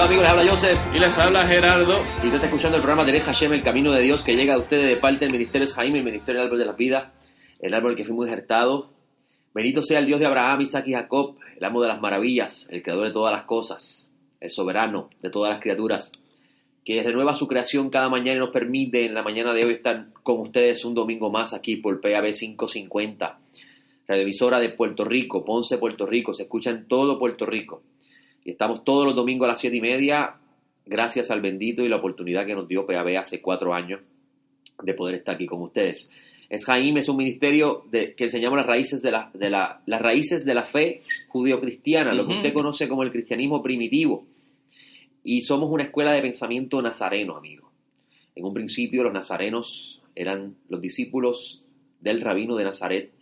amigos, les habla Joseph. Y les habla Gerardo. Y usted está escuchando el programa Derech Hashem, el camino de Dios, que llega a ustedes de parte del Ministerio Eshaim, el Ministerio del Árbol de la Vida, el árbol que fuimos injertados. Bendito sea el Dios de Abraham, Isaac y Jacob, el amo de las maravillas, el creador de todas las cosas, el soberano de todas las criaturas, que renueva su creación cada mañana y nos permite en la mañana de hoy estar con ustedes un domingo más aquí por PAB 550, radioemisora de Puerto Rico, Ponce, Puerto Rico. Se escucha en todo Puerto Rico. Y estamos todos los domingos a las 7:30, gracias al bendito y la oportunidad que nos dio PAB hace 4 años de poder estar aquí con ustedes. Eshaim es un ministerio que enseñamos las raíces las raíces de la fe judío-cristiana, lo que usted conoce como el cristianismo primitivo. Y somos una escuela de pensamiento nazareno, amigo. En un principio los nazarenos eran los discípulos del rabino de Nazaret,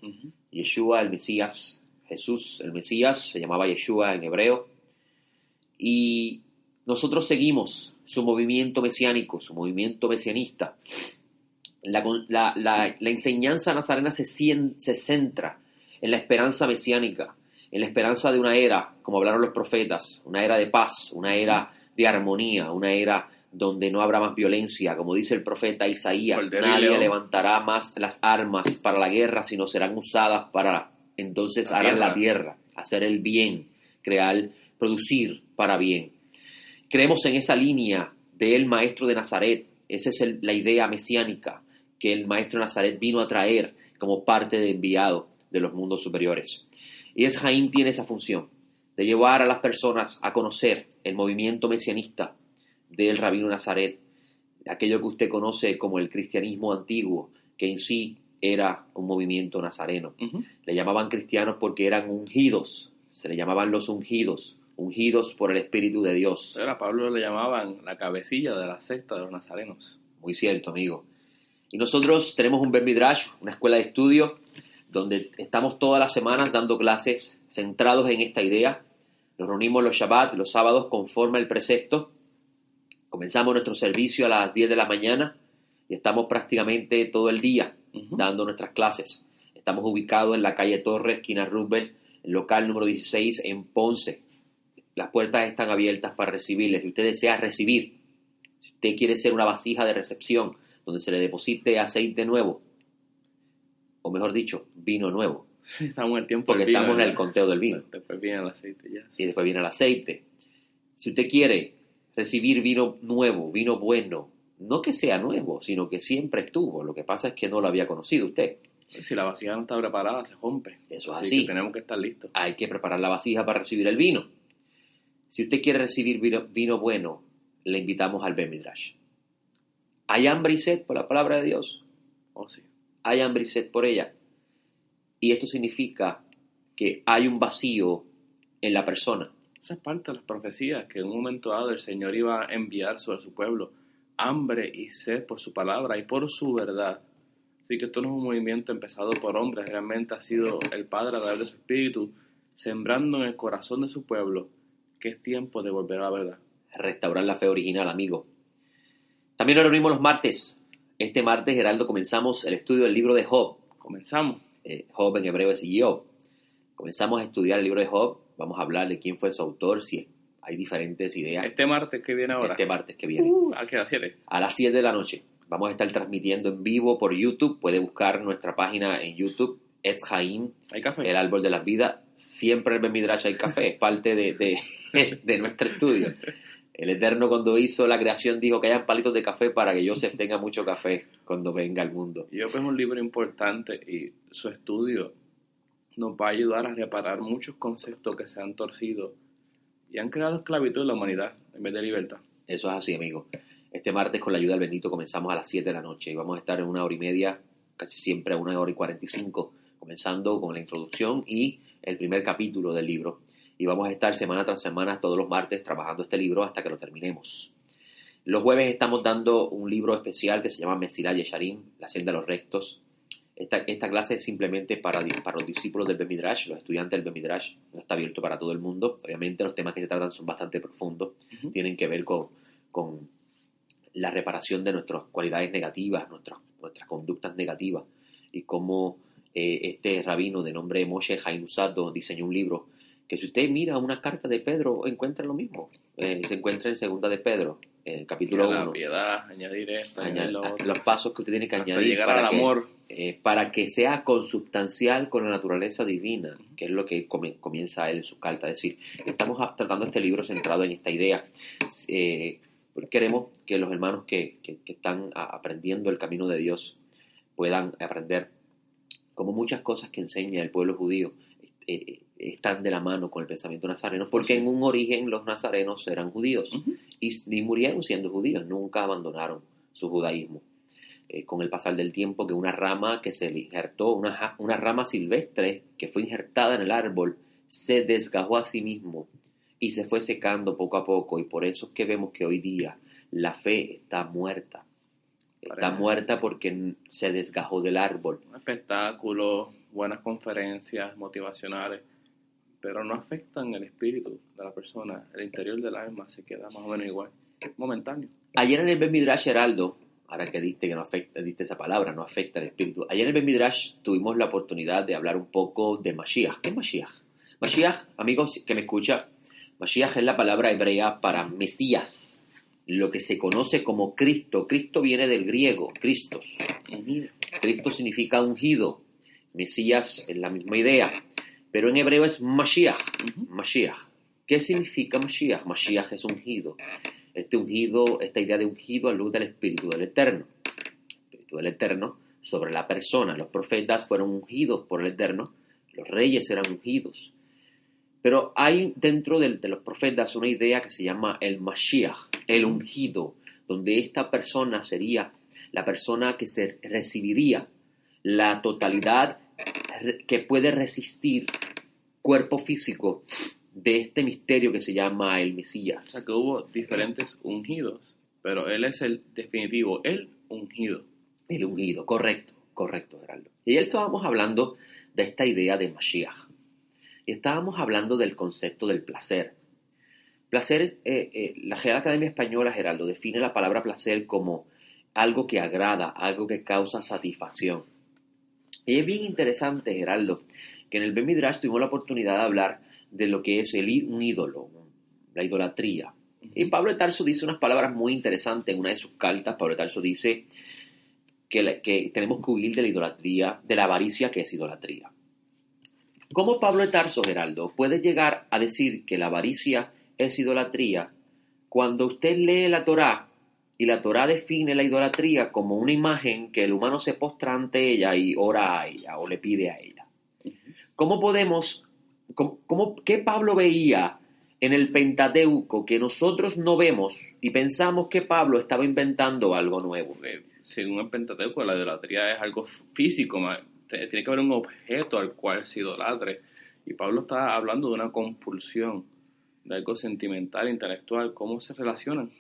Yeshua el Mesías, Jesús el Mesías, se llamaba Yeshua en hebreo. Y nosotros seguimos su movimiento mesiánico, su movimiento mesianista. La enseñanza nazarena se centra en la esperanza mesiánica, en la esperanza de una era, como hablaron los profetas, una era de paz, una era de armonía, una era donde no habrá más violencia. Como dice el profeta Isaías, nadie levantará más las armas para la guerra, sino serán usadas para entonces arar la tierra, hacer el bien, crear, producir para bien. Creemos en esa línea del maestro de Nazaret. Esa es la idea mesiánica que el maestro de Nazaret vino a traer como parte de enviado de los mundos superiores. Y Eshaim tiene esa función de llevar a las personas a conocer el movimiento mesianista del rabino Nazaret, aquello que usted conoce como el cristianismo antiguo, que en sí era un movimiento nazareno. Le llamaban cristianos porque eran ungidos, se le llamaban los ungidos por el Espíritu de Dios. A Pablo le llamaban la cabecilla de la secta de los nazarenos. Muy cierto, amigo. Y nosotros tenemos un Bet Midrash, una escuela de estudio, donde estamos todas las semanas dando clases centrados en esta idea. Nos reunimos los Shabbat, los sábados, conforme al precepto. Comenzamos nuestro servicio a las 10 de la mañana y estamos prácticamente todo el día dando nuestras clases. Estamos ubicados en la calle Torres, esquina Roosevelt, el local número 16 en Ponce. Las puertas están abiertas para recibirles. Si usted desea recibir, si usted quiere ser una vasija de recepción donde se le deposite aceite nuevo, o mejor dicho, vino nuevo. Estamos en el tiempo porque del vino, estamos en el conteo del vino. Después viene el aceite, ya. Y después viene el aceite. Si usted quiere recibir vino nuevo, vino bueno, no que sea nuevo, sino que siempre estuvo. Lo que pasa es que no lo había conocido usted. Si la vasija no está preparada, se rompe. Eso es así. así. Que tenemos que estar listos. Hay que preparar la vasija para recibir el vino. Si usted quiere recibir vino bueno, le invitamos al Bet Midrash. ¿Hay hambre y sed por la palabra de Dios? Oh, sí. Hay hambre y sed por ella. Y esto significa que hay un vacío en la persona. Esa es parte de las profecías, que en un momento dado el Señor iba a enviar sobre su pueblo hambre y sed por su palabra y por su verdad. Así que esto no es un movimiento empezado por hombres, realmente ha sido el Padre a través de su Espíritu sembrando en el corazón de su pueblo que es tiempo de volver a la verdad. Restaurar la fe original, amigo. También nos reunimos los martes. Este martes, Geraldo, comenzamos el estudio del libro de Job. Comenzamos. Job en hebreo es Job. Comenzamos a estudiar el libro de Job. Vamos a hablar de quién fue su autor, si hay diferentes ideas. Este martes que viene ahora. Este martes que viene. ¿A qué? ¿A las 7? A las 7 de la noche. Vamos a estar transmitiendo en vivo por YouTube. Puede buscar nuestra página en YouTube, Eshaim, ¿Hay café? el árbol de la vida. Siempre en el Midrash hay café. Es parte de nuestro estudio. El Eterno, cuando hizo la creación, dijo que hayan palitos de café para que Joseph tenga mucho café cuando venga al mundo. Job es un libro importante y su estudio nos va a ayudar a reparar muchos conceptos que se han torcido y han creado esclavitud en la humanidad en vez de libertad. Eso es así, amigo. Este martes, con la ayuda del bendito, comenzamos a las 7 de la noche y vamos a estar en 1 hora y media, casi siempre a 1 hora y 45, comenzando con la introducción y el primer capítulo del libro. Y vamos a estar semana tras semana, todos los martes, trabajando este libro hasta que lo terminemos. Los jueves estamos dando un libro especial que se llama Mesirá Yesharim, La senda de los rectos. Esta clase es simplemente para los discípulos del Bet Midrash, los estudiantes del Bet Midrash. No está abierto para todo el mundo. Obviamente los temas que se tratan son bastante profundos. Tienen que ver con la reparación de nuestras cualidades negativas, nuestras conductas negativas. Y cómo este rabino de nombre Moshe Haim Luzzatto diseñó un libro que si usted mira una carta de Pedro, encuentra lo mismo. Se encuentra en segunda de Pedro, en el capítulo La 1. piedad, añadir esto, añadir lo otro. Los pasos que usted tiene que hasta añadir llegar al amor. para que sea consubstancial con la naturaleza divina, que es lo que comienza él en su carta. Es decir, estamos tratando este libro centrado en esta idea. Porque queremos que los hermanos que están aprendiendo el camino de Dios puedan aprender como muchas cosas que enseña el pueblo judío están de la mano con el pensamiento nazareno, porque en un origen los nazarenos eran judíos y murieron siendo judíos, nunca abandonaron su judaísmo. Con el pasar del tiempo, que una rama que se le injertó, una rama silvestre que fue injertada en el árbol, se desgajó a sí mismo y se fue secando poco a poco, y por eso es que vemos que hoy día la fe está muerta. Está muerta porque se desgajó del árbol. Espectáculos, buenas conferencias motivacionales, pero no afectan el espíritu de la persona. El interior del alma se queda más o menos igual, momentáneo. Ayer en el Bet Midrash Heraldo, ahora que diste esa palabra, no afecta el espíritu. Ayer en el Bet Midrash tuvimos la oportunidad de hablar un poco de Mashiach. ¿Qué es Mashiach? Mashiach, amigos que me escuchan, Mashiach es la palabra hebrea para Mesías, lo que se conoce como Cristo. Cristo viene del griego, Christos. Cristo significa ungido. Mesías es la misma idea, pero en hebreo es Mashiach. Mashiach. ¿Qué significa Mashiach? Mashiach es ungido. Esta idea de ungido alude al Espíritu del Eterno. El Espíritu del Eterno sobre la persona. Los profetas fueron ungidos por el Eterno. Los reyes eran ungidos. Pero hay dentro de los profetas una idea que se llama el Mashiach, el ungido, donde esta persona sería la persona que se recibiría la totalidad que puede resistir cuerpo físico de este misterio que se llama el Mesías. O sea que hubo diferentes ungidos, pero él es el definitivo, el ungido. El ungido, correcto, Geraldo. Y ayer estábamos hablando de esta idea de Mashiach. Y estábamos hablando del concepto del placer. Placer, la Real Academia Española, Geraldo, define la palabra placer como algo que agrada, algo que causa satisfacción. Y es bien interesante, Geraldo, que en el Bet Midrash tuvimos la oportunidad de hablar de lo que es un ídolo, la idolatría. Y Pablo de Tarso dice unas palabras muy interesantes en una de sus cartas. Pablo de Tarso dice que tenemos que huir de la idolatría, de la avaricia, que es idolatría. ¿Cómo Pablo de Tarso, Geraldo, puede llegar a decir que la avaricia es idolatría cuando usted lee la Torá y la Torá define la idolatría como una imagen que el humano se postra ante ella y ora a ella o le pide a ella? ¿Qué Pablo veía en el Pentateuco que nosotros no vemos y pensamos que Pablo estaba inventando algo nuevo? Según el Pentateuco, la idolatría es algo físico, tiene que haber un objeto al cual se idolatre. Y Pablo está hablando de una compulsión, de algo sentimental, intelectual. ¿Cómo se relacionan?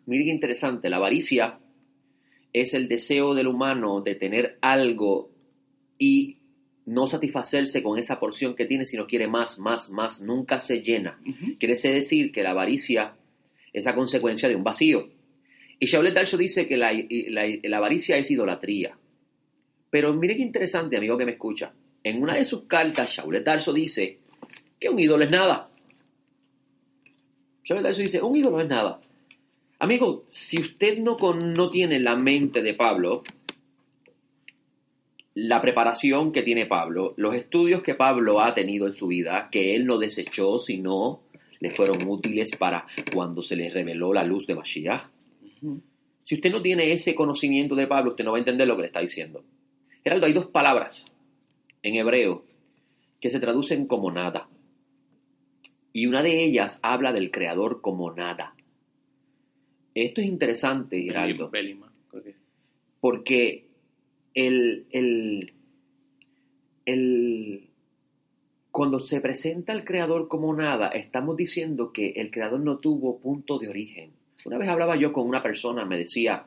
Mire qué interesante. La avaricia es el deseo del humano de tener algo y no satisfacerse con esa porción que tiene, sino quiere más. Nunca se llena. Quiere decir que la avaricia es a consecuencia de un vacío. Y Shaul de Tarso dice que la avaricia es idolatría. Pero mire qué interesante, amigo que me escucha. En una de sus cartas, Shaul de Tarso dice que un ídolo es nada. Shaul de Tarso dice, un ídolo es nada. Amigo, si usted no tiene la mente de Pablo, la preparación que tiene Pablo, los estudios que Pablo ha tenido en su vida, que él no desechó, sino le fueron útiles para cuando se le reveló la luz de Mashiach. Si usted no tiene ese conocimiento de Pablo, usted no va a entender lo que le está diciendo. Geraldo, hay dos palabras en hebreo que se traducen como nada. Y una de ellas habla del Creador como nada. Esto es interesante, Geraldo. Porque cuando se presenta el Creador como nada, estamos diciendo que el Creador no tuvo punto de origen. Una vez hablaba yo con una persona, me decía,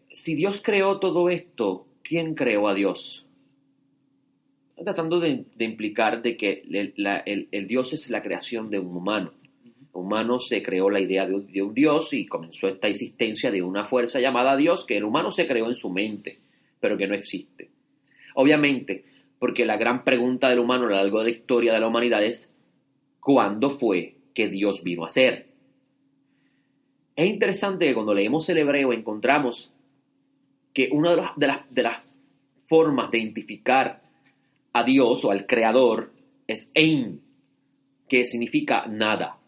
si Dios creó todo esto, ¿quién creó a Dios? Tratando de implicar de que el Dios es la creación de un humano. Un humano se creó la idea de un Dios y comenzó esta existencia de una fuerza llamada Dios que el humano se creó en su mente, pero que no existe. Obviamente, porque la gran pregunta del humano a lo largo de la historia de la humanidad es ¿cuándo fue que Dios vino a ser? Es interesante que cuando leemos el hebreo encontramos que una de las formas de identificar a Dios o al Creador es Ein, que significa nada.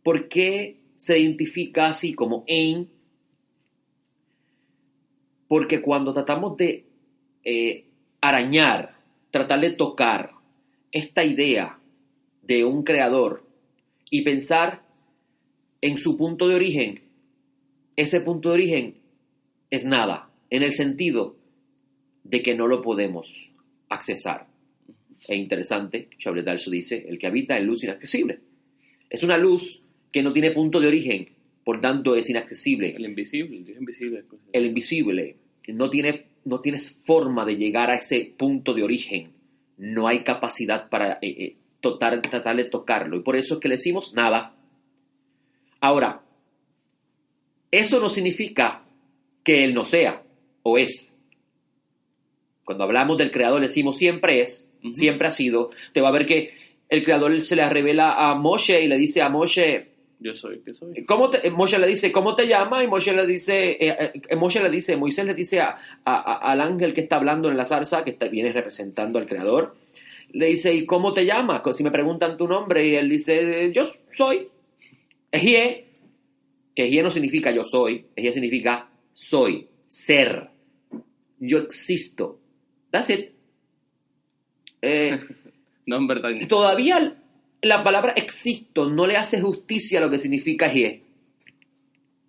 ¿Por qué se identifica así como Ein? Porque cuando tratamos de arañar, tratar de tocar esta idea de un creador y pensar en su punto de origen, ese punto de origen es nada, en el sentido de que no lo podemos accesar. Es interesante, Shaul Tarso dice, el que habita en luz inaccesible. Es una luz que no tiene punto de origen, por tanto es inaccesible. El invisible, el Dios invisible. Pues, el invisible no tienes forma de llegar a ese punto de origen. No hay capacidad para tratar de tocarlo. Y por eso es que le decimos nada. Ahora, eso no significa que Él no sea o es. Cuando hablamos del Creador le decimos siempre es, siempre ha sido. Te va a ver que el Creador se le revela a Moshe y le dice a Moshe, yo soy, ¿qué soy? Moshe le dice, ¿cómo te llamas? Y Moisés le dice al ángel que está hablando en la zarza, que viene representando al Creador, le dice, ¿y cómo te llamas? Si me preguntan tu nombre, y él dice, yo soy. Ejie, que Ejie no significa yo soy, Ejie significa soy, ser, yo existo. That's it. No, en verdad. Todavía la palabra existo no le hace justicia a lo que significa Ejie.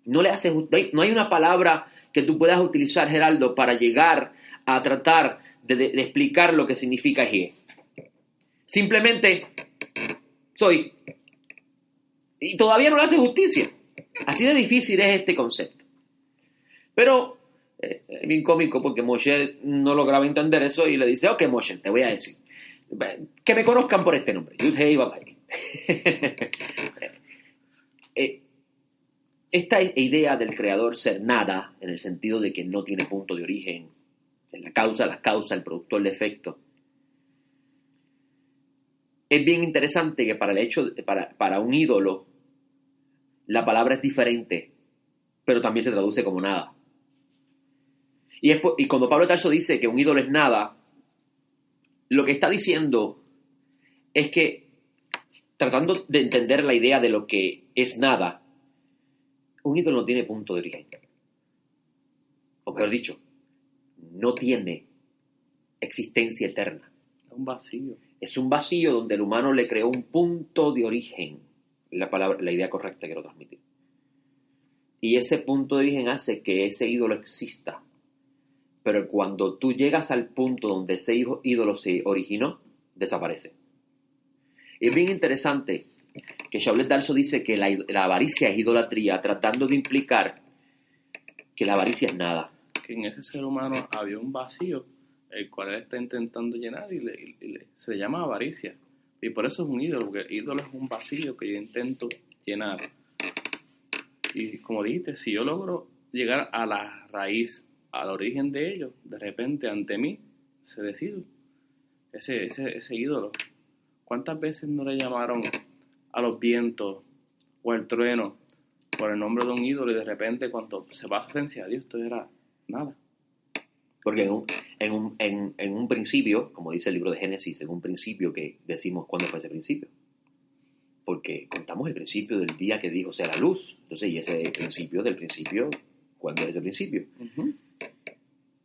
No hay una palabra que tú puedas utilizar, Geraldo, para llegar a tratar de explicar lo que significa Ejie. Simplemente soy. Y todavía no le hace justicia. Así de difícil es este concepto. Pero es bien cómico porque Moshe no lograba entender eso y le dice, ok, Moshe, te voy a decir. Que me conozcan por este nombre. Yud-Hei Vav-Hei. Esta idea del creador ser nada, en el sentido de que no tiene punto de origen, en la causa, las causas, el productor, el efecto, es bien interesante que para un ídolo la palabra es diferente, pero también se traduce como nada. Y cuando Pablo de Tarso dice que un ídolo es nada, lo que está diciendo es que, tratando de entender la idea de lo que es nada, un ídolo no tiene punto de origen. O mejor dicho, no tiene existencia eterna. Es un vacío. Es un vacío donde el humano le creó un punto de origen. La idea correcta que quiero transmitir. Y ese punto de origen hace que ese ídolo exista. Pero cuando tú llegas al punto donde ese ídolo se originó, desaparece. Y es bien interesante que Shaul Tarso dice que la avaricia es idolatría, tratando de implicar que la avaricia es nada. Que en ese ser humano había un vacío, el cual él está intentando llenar y se llama avaricia. Y por eso es un ídolo, porque el ídolo es un vacío que yo intento llenar. Y como dijiste, si yo logro llegar a la raíz, al origen de ellos, de repente ante mí se decide ese ídolo. ¿Cuántas veces no le llamaron a los vientos o al trueno por el nombre de un ídolo y de repente cuando se va a su esencia, Dios, esto era nada? Porque en un principio, como dice el libro de Génesis, en un principio que decimos cuándo fue ese principio. Porque contamos el principio del día que dijo sea la luz. Entonces, y ese principio del principio, ¿cuándo es ese principio? Uh-huh.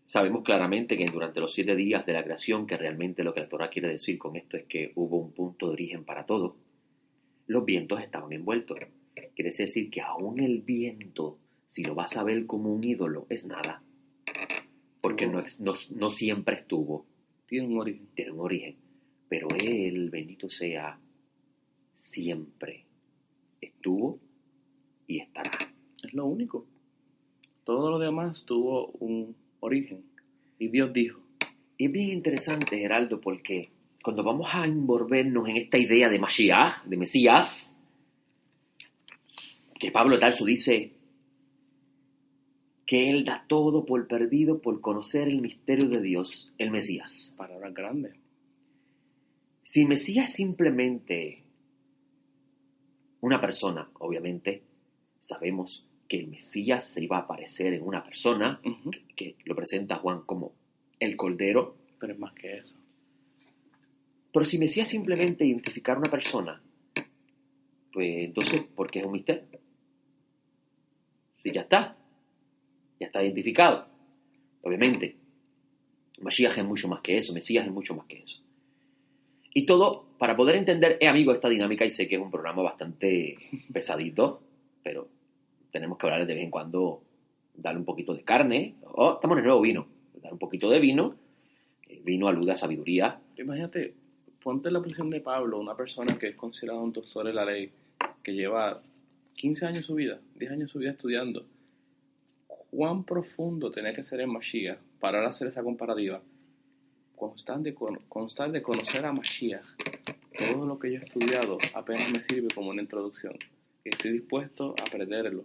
Sabemos claramente que durante los 7 días de la creación, que realmente lo que la Torá quiere decir con esto es que hubo un punto de origen para todo, los vientos estaban envueltos. Quiere decir que aún el viento, si lo vas a ver como un ídolo, es nada. Porque no siempre estuvo. Tiene un origen. Pero Él, bendito sea, siempre estuvo y estará. Es lo único. Todo lo demás tuvo un origen. Y Dios dijo. Y es bien interesante, Geraldo, porque cuando vamos a envolvernos en esta idea de Mashiach, de Mesías, que Pablo de Tarso dice que él da todo por perdido por conocer el misterio de Dios, el Mesías. Palabras grandes. Si el Mesías es simplemente una persona, obviamente, sabemos que el Mesías se iba a aparecer en una persona, Ujú. que lo presenta Juan como el Cordero. Pero es más que eso. Pero si Mesías simplemente identificar una persona, pues entonces, ¿por qué es un misterio? Si ya está identificado. Obviamente, Mashiach es mucho más que eso, Mesías es mucho más que eso. Y todo, para poder entender, amigo, esta dinámica, y sé que es un programa bastante pesadito, pero tenemos que hablar de vez en cuando, darle un poquito de carne. Estamos en el nuevo vino, dar un poquito de vino. El vino alude a sabiduría. Imagínate, ponte en la posición de Pablo, una persona que es considerada un doctor en la ley, que lleva 15 años de su vida, 10 años de su vida estudiando. ¿Cuán profundo tenía que ser en Mashiach para ahora hacer esa comparativa? Constar de conocer a Mashiach. Todo lo que yo he estudiado apenas me sirve como una introducción. Estoy dispuesto a aprenderlo,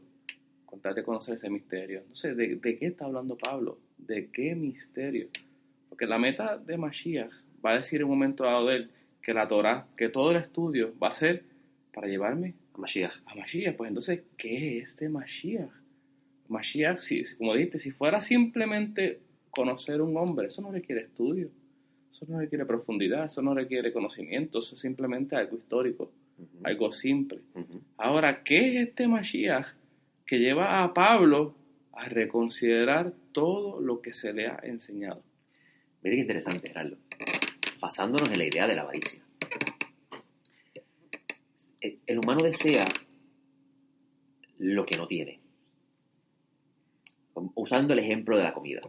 contar de conocer ese misterio. Entonces, ¿de qué está hablando Pablo? ¿De qué misterio? Porque la meta de Mashiach va a decir en un momento dado de él que la Torah, que todo el estudio va a ser para llevarme A Mashiach. a Mashiach. Pues entonces, ¿qué es este Mashiach? Mashiach, como dijiste, si fuera simplemente conocer un hombre, eso no requiere estudio, eso no requiere profundidad, eso no requiere conocimiento, eso es simplemente algo histórico, algo simple. Ahora, ¿qué es este Mashiach que lleva a Pablo a reconsiderar todo lo que se le ha enseñado? Mira qué interesante, Gerardo. Basándonos en la idea de la avaricia. El humano desea lo que no tiene. Usando el ejemplo de la comida.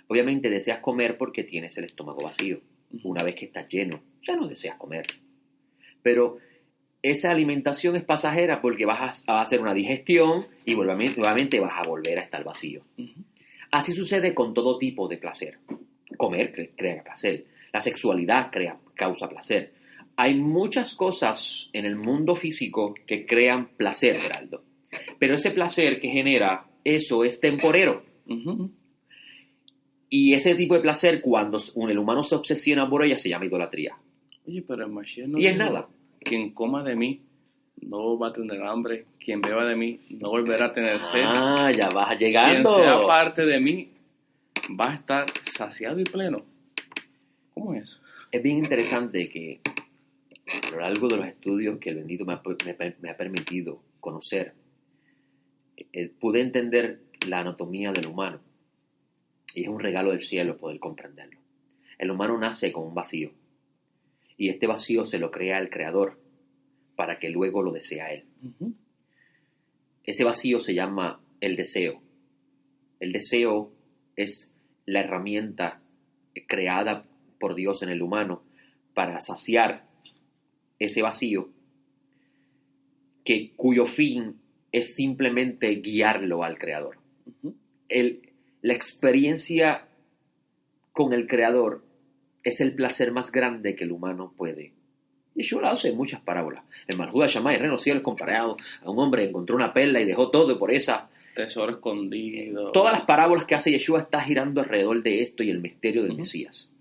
Obviamente deseas comer porque tienes el estómago vacío. Una vez que estás lleno, ya no deseas comer. Pero esa alimentación es pasajera porque vas a hacer una digestión y nuevamente vas a volver a estar vacío. Así sucede con todo tipo de placer. Comer crea placer. La sexualidad causa placer. Hay muchas cosas en el mundo físico que crean placer, Geraldo. Pero ese placer que genera eso es temporero. Y ese tipo de placer, cuando el humano se obsesiona por ella, se llama idolatría. Oye, pero el Mashiach no Y es dijo, nada. quien coma de mí no va a tener hambre, quien beba de mí no volverá a tener sed. Ya vas Quien llegando. sea parte de mí va a estar saciado y pleno. ¿Cómo es eso? Es bien interesante que a lo largo de los estudios que el bendito me ha permitido conocer, pude entender la anatomía del humano. Y es un regalo del cielo poder comprenderlo. El humano nace con un vacío. Y este vacío se lo crea el Creador para que luego lo desea Él. Ese vacío se llama el deseo. El deseo es la herramienta creada por Dios en el humano para saciar ese vacío, cuyo fin es simplemente guiarlo al Creador. La experiencia con el Creador es el placer más grande que el humano puede. Y Yeshua lo hace en muchas parábolas. El Malhud Shammai, el reino cielo, es comparado a un hombre que encontró una perla y dejó todo por esa. Tesoro escondido. Todas las parábolas que hace Yeshua están girando alrededor de esto y el misterio del Mesías.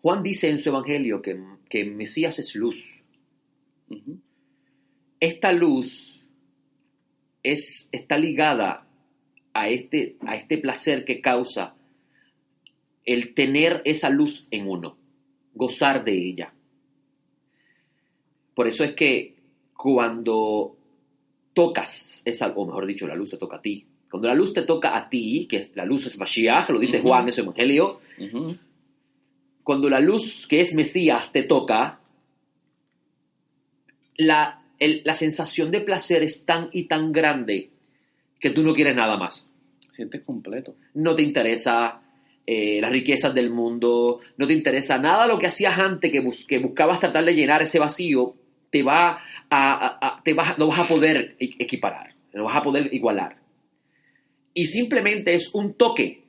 Juan dice en su evangelio que Mesías es luz. Esta luz está ligada a este placer que causa el tener esa luz en uno, gozar de ella. Por eso es que cuando tocas, o mejor dicho, la luz te toca a ti. Cuando la luz te toca a ti, que la luz es Mashiach, lo dice Juan en su evangelio, cuando la luz que es Mesías te toca, la sensación de placer es tan y tan grande que tú no quieres nada más. Sientes completo. No te interesa las riquezas del mundo, no te interesa nada lo que hacías antes, que buscabas tratar de llenar ese vacío, no vas a poder equiparar, no vas a poder igualar. Y simplemente es un toque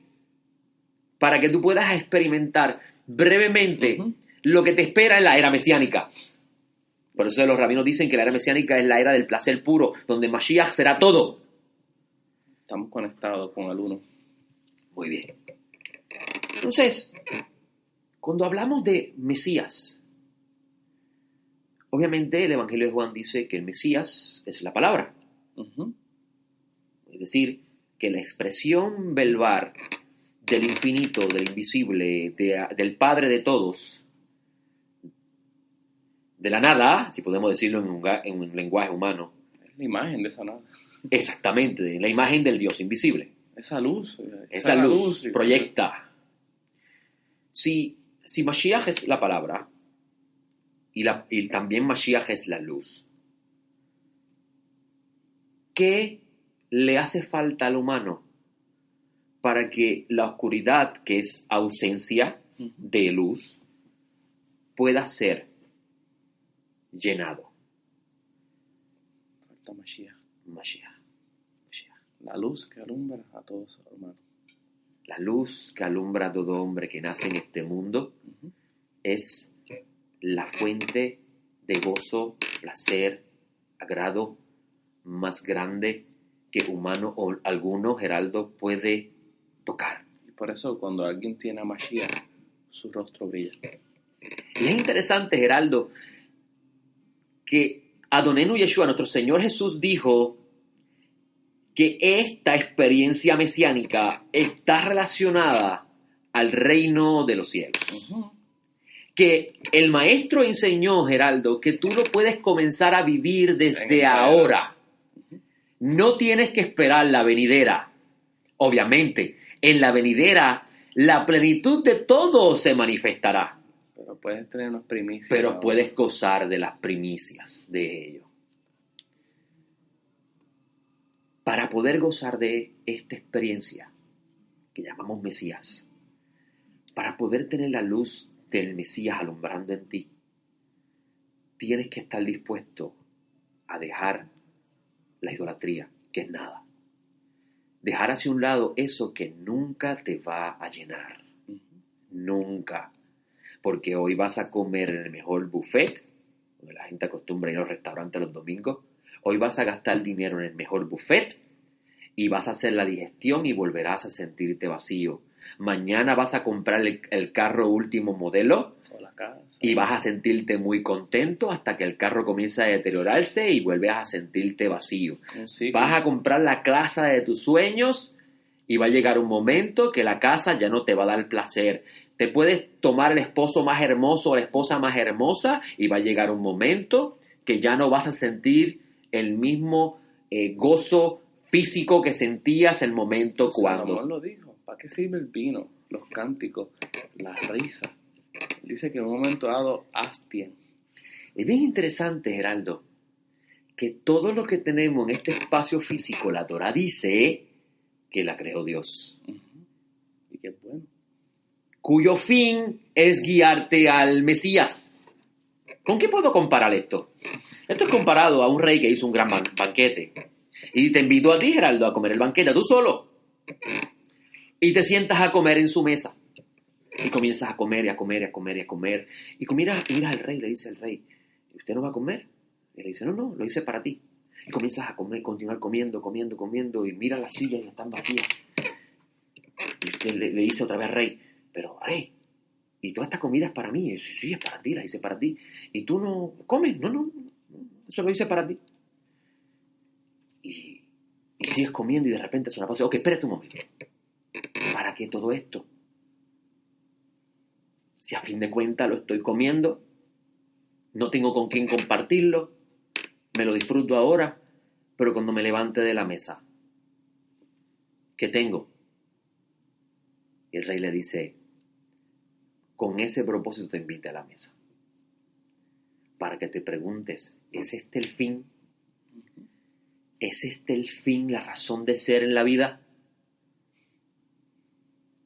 para que tú puedas experimentar brevemente lo que te espera en la era mesiánica. Por eso los rabinos dicen que la era mesiánica es la era del placer puro, donde Mashiach será todo. Estamos conectados con el uno. Muy bien. Entonces, cuando hablamos de Mesías, obviamente el Evangelio de Juan dice que el Mesías es la palabra. Uh-huh. Es decir, que la expresión verbal del infinito, del invisible, del Padre de todos, de la nada, si podemos decirlo en un lenguaje humano. Es la imagen de esa nada. Exactamente, la imagen del Dios invisible. Esa luz. Esa luz proyecta. Si Mashiach es la palabra y también Mashiach es la luz, ¿qué le hace falta al humano para que la oscuridad, que es ausencia de luz, pueda ser llenado? Falta Mashiach. Mashiach. La luz que alumbra a todos, hermanos. La luz que alumbra a todo hombre que nace en este mundo es la fuente de gozo, placer, agrado más grande que humano o alguno, Geraldo, puede tocar. Y por eso cuando alguien tiene a Mashiach, su rostro brilla. Y es interesante, Geraldo, que Adonenu Yeshua, nuestro Señor Jesús, dijo que esta experiencia mesiánica está relacionada al reino de los cielos. Uh-huh. Que el maestro enseñó, Geraldo, que tú lo puedes comenzar a vivir desde ahora. No tienes que esperar la venidera. Obviamente, en la venidera, la plenitud de todo se manifestará. Pero puedes tener unas primicias. Pero puedes gozar de las primicias de ello. Para poder gozar de esta experiencia que llamamos Mesías, para poder tener la luz del Mesías alumbrando en ti, tienes que estar dispuesto a dejar la idolatría, que es nada. Dejar hacia un lado eso que nunca te va a llenar. Nunca. Porque hoy vas a comer en el mejor buffet, donde la gente acostumbra ir a los restaurantes los domingos. Hoy vas a gastar dinero en el mejor buffet y vas a hacer la digestión y volverás a sentirte vacío. Mañana vas a comprar el carro último modelo o la casa, y vas a sentirte muy contento hasta que el carro comienza a deteriorarse y vuelves a sentirte vacío. Vas a comprar la casa de tus sueños y va a llegar un momento que la casa ya no te va a dar placer. Te puedes tomar el esposo más hermoso o la esposa más hermosa y va a llegar un momento que ya no vas a sentir el mismo gozo físico que sentías el momento cuando... Salomón lo dijo. ¿Para qué sirve el vino, los cánticos, la risa? Dice que en un momento dado hastien. Es bien interesante, Geraldo, que todo lo que tenemos en este espacio físico, la Torah dice que la creó Dios. Uh-huh. Y que es bueno. Cuyo fin es guiarte al Mesías. ¿Con qué puedo comparar esto? Esto es comparado a un rey que hizo un gran banquete. Y te invitó a ti, Geraldo, a comer el banquete, tú solo. Y te sientas a comer en su mesa. Y comienzas a comer y a comer y a comer y a comer. Y miras al rey, le dice el rey, ¿usted no va a comer? Y le dice, no, lo hice para ti. Y comienzas a comer, continuar comiendo, y mira las sillas y están vacías. Y usted le dice otra vez al rey, pero rey, ¿y toda esta comida es para mí? Y dice, sí, es para ti, la hice para ti. ¿Y tú no comes? No, eso lo hice para ti. Y sigues comiendo y de repente se una pausa. Ok, espérate un momento. ¿Para qué todo esto? Si a fin de cuentas lo estoy comiendo, no tengo con quién compartirlo, me lo disfruto ahora, pero cuando me levante de la mesa, ¿qué tengo? Y el rey le dice, con ese propósito te invite a la mesa, para que te preguntes, ¿es este el fin? ¿Es este el fin, la razón de ser en la vida?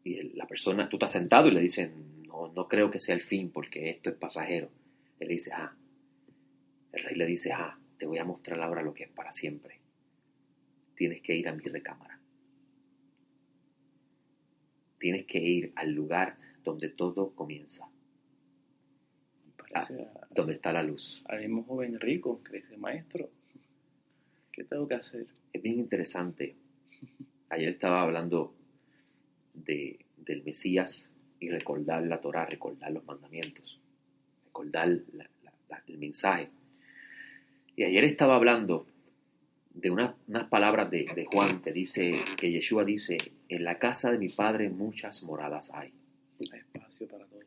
Y la persona, tú estás sentado y le dicen, no creo que sea el fin porque esto es pasajero. Él le dice, el rey le dice, te voy a mostrar ahora lo que es para siempre. Tienes que ir a mi recámara. Tienes que ir al lugar donde todo comienza. Donde está la luz. Al mismo joven rico que dice, maestro, ¿qué tengo que hacer? Es bien interesante Ayer estaba hablando del Mesías y recordar la Torá, recordar los mandamientos, recordar el mensaje. Y ayer estaba hablando de unas palabras de Juan que Yeshua dice, en la casa de mi padre muchas moradas hay. Hay espacio para todo.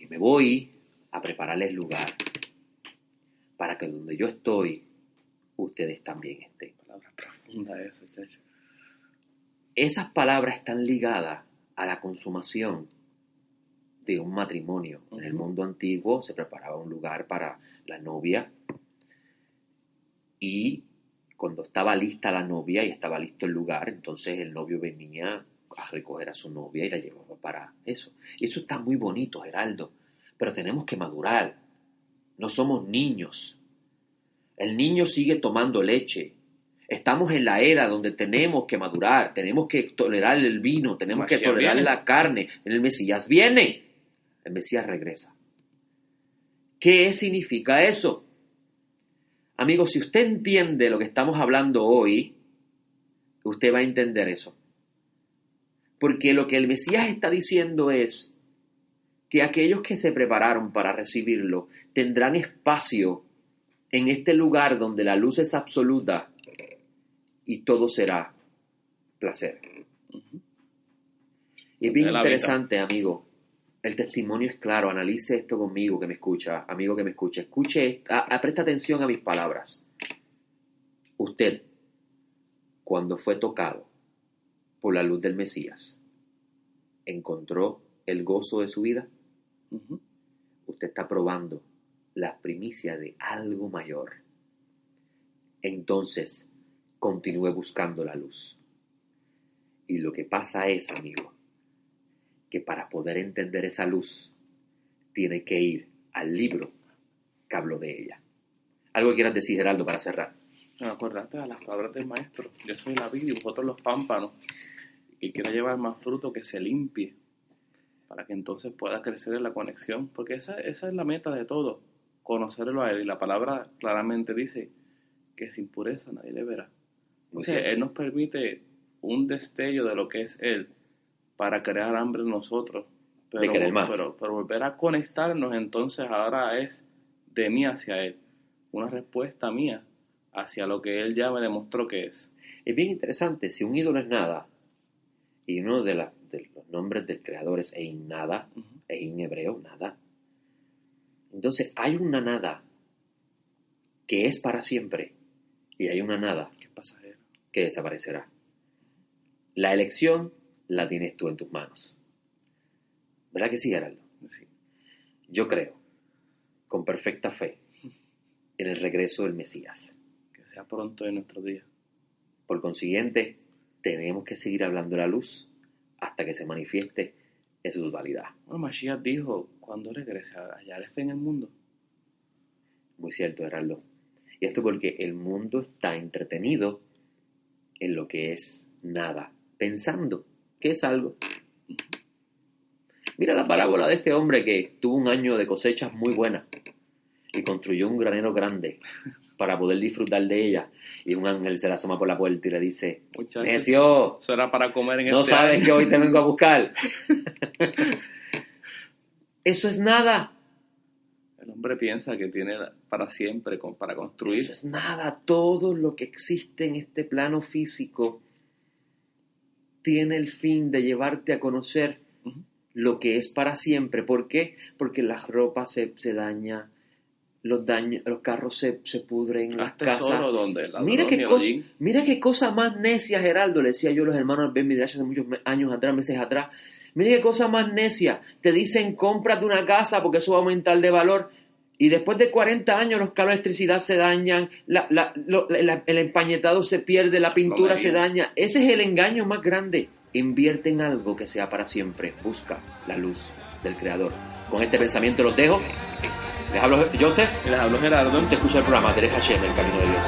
Y me voy a prepararles lugar para que donde yo estoy, ustedes también estén. Palabra profunda esa, chacho. Esas palabras están ligadas a la consumación de un matrimonio. En el mundo antiguo se preparaba un lugar para la novia y cuando estaba lista la novia y estaba listo el lugar, entonces el novio venía a recoger a su novia y la llevaba para eso. Y eso está muy bonito, Geraldo, pero tenemos que madurar. No somos niños. El niño sigue tomando leche. Estamos en la era donde tenemos que madurar, tenemos que tolerar el vino, tenemos que tolerar la carne. El Mesías viene, el Mesías regresa. ¿Qué significa eso? Amigos, si usted entiende lo que estamos hablando hoy, usted va a entender eso. Porque lo que el Mesías está diciendo es que aquellos que se prepararon para recibirlo tendrán espacio en este lugar donde la luz es absoluta y todo será placer. Y es bien interesante, amigo. El testimonio es claro. Analice esto conmigo, que me escucha, amigo que me escucha. Presta atención a mis palabras. Usted, cuando fue tocado por la luz del Mesías, ¿encontró el gozo de su vida? Usted está probando las primicias de algo mayor. Entonces, continúe buscando la luz. Y lo que pasa es, amigo, que para poder entender esa luz, tiene que ir al libro que habló de ella. ¿Algo que quieras decir, Geraldo, para cerrar? Me acordaste de las palabras del maestro. Yo soy la vid y vosotros los pámpanos. Y quiero llevar más fruto que se limpie, para que entonces pueda crecer en la conexión. Porque esa es la meta de todo, conocerlo a Él. Y la palabra claramente dice que sin pureza nadie le verá. Entonces, Él nos permite un destello de lo que es Él para crear hambre en nosotros. De querer más. Pero volver a conectarnos, entonces ahora es de mí hacia Él. Una respuesta mía hacia lo que Él ya me demostró que es. Es bien interesante. Si un ídolo es nada, y uno de los nombres del creador es Ein nada, Ein hebreo, nada. Entonces hay una nada que es para siempre y hay una nada que es pasajera, que desaparecerá. La elección la tienes tú en tus manos. ¿Verdad que sí, Geraldo? Sí. Yo creo, con perfecta fe, en el regreso del Mesías. Que sea pronto en nuestro día. Por consiguiente, tenemos que seguir hablando de la luz hasta que se manifieste en su totalidad. Bueno, Mashiach dijo, cuando regrese, hallaré fe en el mundo. Muy cierto, Geraldo. Y esto porque el mundo está entretenido en lo que es nada, pensando que es algo. Mira la parábola de este hombre que tuvo un año de cosechas muy buenas y construyó un granero grande para poder disfrutar de ella. Y un ángel se le asoma por la puerta y le dice, necio, eso era para comer en no este sabes año. que hoy te vengo a buscar. Eso es nada. El hombre piensa que tiene para siempre, para construir. Eso es nada. Todo lo que existe en este plano físico tiene el fin de llevarte a conocer lo que es para siempre. ¿Por qué? Porque las ropas se dañan, los carros se pudren, las casas. Mira qué cosa más necia, Geraldo, le decía yo a los hermanos Ben Midrash hace muchos años atrás, meses atrás. Mira qué cosa más necia. Te dicen, cómprate una casa porque eso va a aumentar de valor. Y después de 40 años los cables de electricidad se dañan, el empañetado se pierde, la pintura se daña. Ese es el engaño más grande. Invierte en algo que sea para siempre. Busca la luz del Creador. Con este pensamiento los dejo. Les hablo Joseph. Les hablo Gerardo. Te escucha el programa Derech Hashem, el camino de Dios.